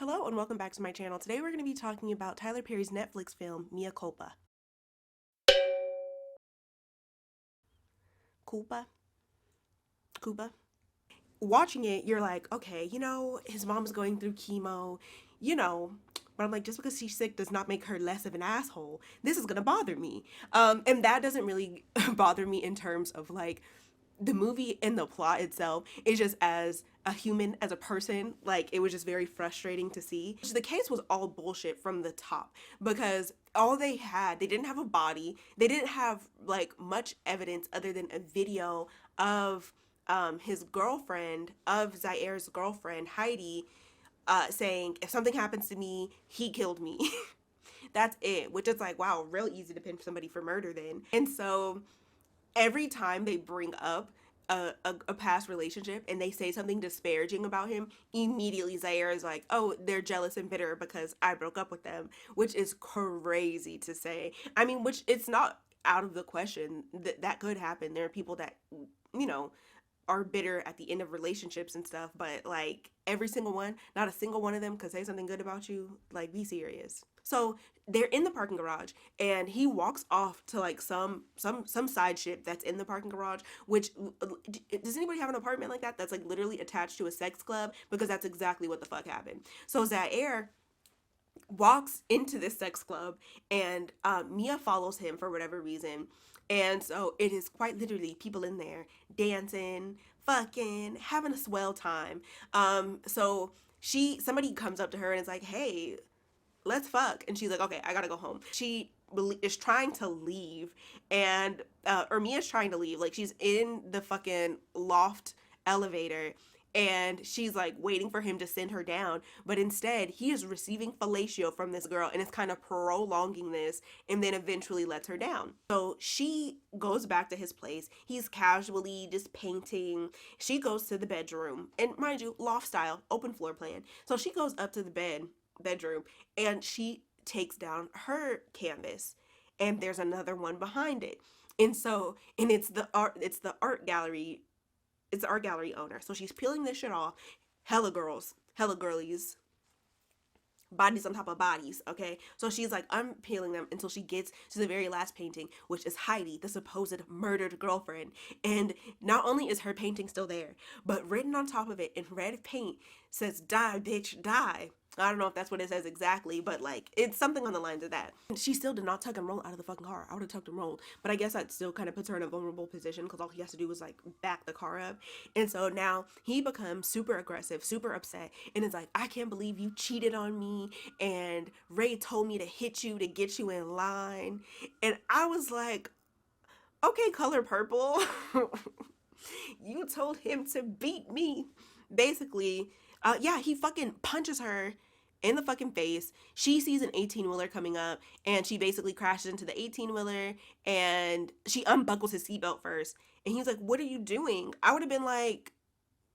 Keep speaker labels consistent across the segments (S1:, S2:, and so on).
S1: Hello and welcome back to my channel. Today we're going to be talking about Tyler Perry's Netflix film, Mea Culpa. Culpa? Culpa? Watching it, you're like, okay, his mom's going through chemo, you know, but I'm like, just because she's sick does not make her less of an asshole. This is going to bother me. And that doesn't really bother me in terms of like the movie and the plot itself. Is just as a human, as a person, like it was just very frustrating to see. The case was all bullshit from the top because all they didn't have a body. They didn't have like much evidence other than a video of his girlfriend, of Zaire's girlfriend, Heidi, saying, if something happens to me, he killed me. That's it, which is like, wow, real easy to pin somebody for murder then. And so every time they bring up a past relationship and they say something disparaging about him, immediately Zaire is like, oh, they're jealous and bitter because I broke up with them, which is crazy to say. I mean, which it's not out of the question that that could happen. There are people that, you know, are bitter at the end of relationships and stuff, but like every single one, not a single one of them could say something good about you. Like, be serious. So they're in the parking garage and he walks off to like some side ship that's in the parking garage, which, does anybody have an apartment like that that's like literally attached to a sex club? Because that's exactly what the fuck happened. So Zaire walks into this sex club and Mia follows him for whatever reason. And so it is quite literally people in there dancing, fucking, having a swell time. So somebody comes up to her and is like, hey, let's fuck. And she's like, okay, I gotta go home. She is trying to leave and, or Mia's trying to leave. Like she's in the fucking loft elevator and she's like waiting for him to send her down, but instead he is receiving fellatio from this girl and it's kind of prolonging this and then eventually lets her down. So she goes back to his place. He's casually just painting. She goes to the bedroom, and mind you, loft style, open floor plan. So she goes up to the bedroom and she takes down her canvas and there's another one behind it. And so, and it's the art gallery, it's the art gallery owner. So she's peeling this shit off. Hella girls, hella girlies, bodies on top of bodies, okay? So she's like unpeeling them until she gets to the very last painting, which is Heidi, the supposed murdered girlfriend. And not only is her painting still there, but written on top of it in red paint says, die, bitch, die. I don't know if that's what it says exactly, but like it's something on the lines of that. She still did not tuck and roll out of the fucking car. I would have tucked and rolled, but I guess that still kind of puts her in a vulnerable position because all he has to do is like back the car up. And so now he becomes super aggressive, super upset, and is like, I can't believe you cheated on me, and Ray told me to hit you to get you in line. And I was like, okay, color purple. You told him to beat me. Basically, yeah, he fucking punches her in the fucking face. She sees an 18-wheeler coming up and she basically crashes into the 18-wheeler and she unbuckles his seatbelt first. And he's like, what are you doing? I would have been like,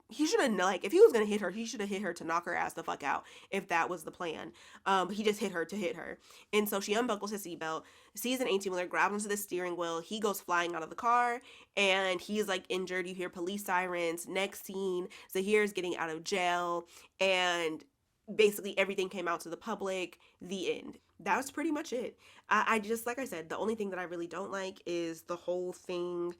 S1: he should have, like, if he was gonna hit her, he should have hit her to knock her ass the fuck out if that was the plan. He just hit her to hit her. And so she unbuckles his seatbelt, sees an 18-wheeler, grabs onto the steering wheel. He goes flying out of the car and he's like injured. You hear police sirens. Next scene, Zahir's getting out of jail and basically everything came out to the public. The end. That was pretty much it. I just, like I said, the only thing that I really don't like is the whole thing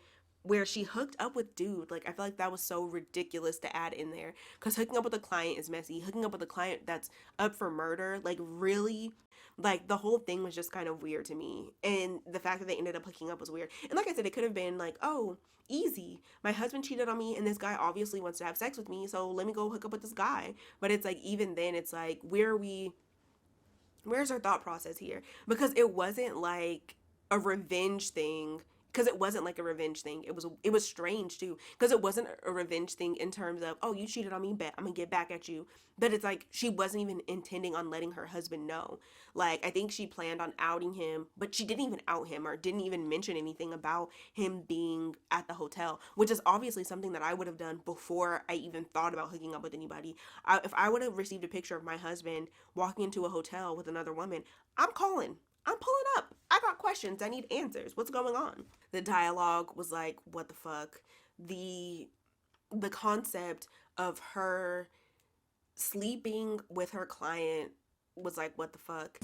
S1: where she hooked up with dude. Like, I feel like that was so ridiculous to add in there because hooking up with a client is messy. Hooking up with a client that's up for murder, like, really, like, the whole thing was just kind of weird to me. And the fact that they ended up hooking up was weird. And like I said, it could have been like, oh, easy, my husband cheated on me and this guy obviously wants to have sex with me, so let me go hook up with this guy. But it's like, even then, it's like, where's our thought process here? Because it wasn't like a revenge thing, because it wasn't like a revenge thing. It was strange too, because it wasn't a revenge thing in terms of, oh, you cheated on me, bet I'm gonna get back at you. But it's like she wasn't even intending on letting her husband know. Like, I think she planned on outing him, but she didn't even out him or didn't even mention anything about him being at the hotel, which is obviously something that I would have done before I even thought about hooking up with anybody. If I would have received a picture of my husband walking into a hotel with another woman, I'm calling. I'm pulling up. I got questions. I need answers. What's going on? The dialogue was like, what the fuck? The concept of her sleeping with her client was like, what the fuck?